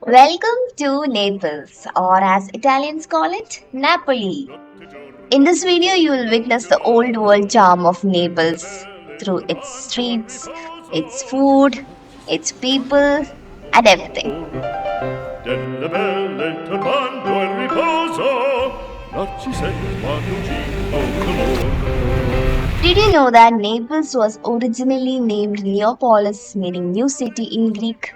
Welcome to Naples, or as Italians call it, Napoli. In this video, you will witness the old world charm of Naples through its streets, its food, its people, and everything. Delle belle turbando e riposo, Narcissetto quando giro d'amor. Did you know that Naples was originally named Neapolis, meaning new city in Greek?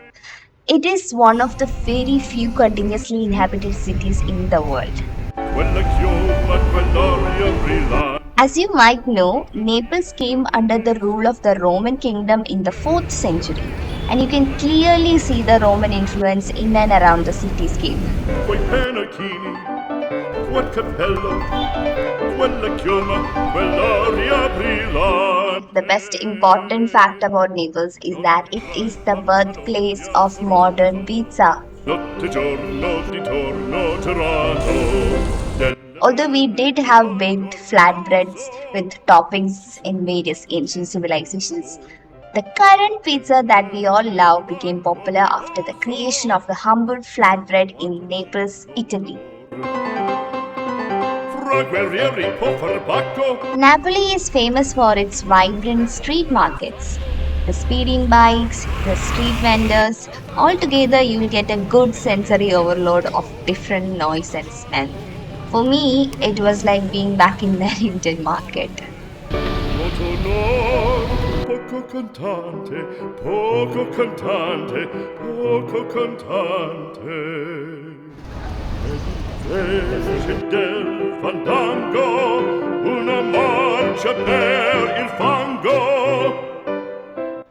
It is one of the very few continuously inhabited cities in the world. Quella chioma, quell'aria brillante. As you might know, Naples came under the rule of the Roman kingdom in the 4th century, and you can clearly see the Roman influence in and around the cityscape. Quei penachini, quel cappello, quella chioma, quell'aria brillante. The best important fact about Naples is that it is the birthplace of modern pizza. Notte giorno di torno gelato. Although we did have baked flatbreads with toppings in various ancient civilizations, the current pizza that we all love became popular after the creation of the humble flatbread in Naples, Italy. Fra guerrieri può far bacco. Napoli is famous for its vibrant street markets. The speeding bikes, the street vendors, altogether you will get a good sensory overload of different noise and smell. For me, it was like being back in the Indian market. Motonor, poco cantante, poco cantante, poco cantante. Invece del fandango, una marcia per il fango.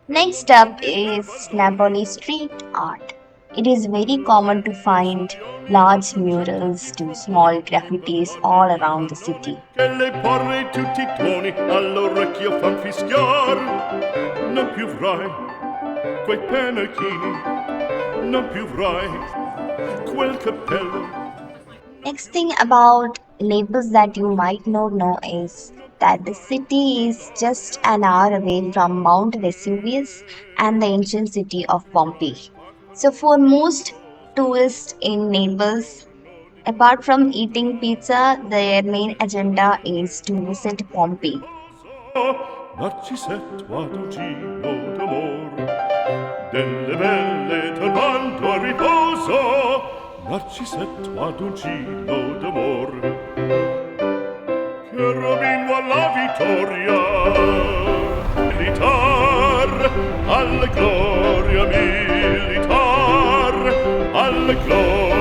Next up is Napoli Street Art. It is very common to find large murals to small graffitis all around the city. Che le porre tutti i tuoni all'orecchio fan fischiar. Non più avrai quei penachini, non più avrai quel cappello. Next thing about Naples that you might not know is that the city is just an hour away from Mount Vesuvius and the ancient city of Pompeii. So, for most tourists in Naples, apart from eating pizza, their main agenda is to visit Pompeii. Narcisetto ad un giro d'amor, delle belle turbando a riposo, Narcisetto ad un giro d'amor, che rovino alla vittoria, militar, alla gloria militar, alla gloria.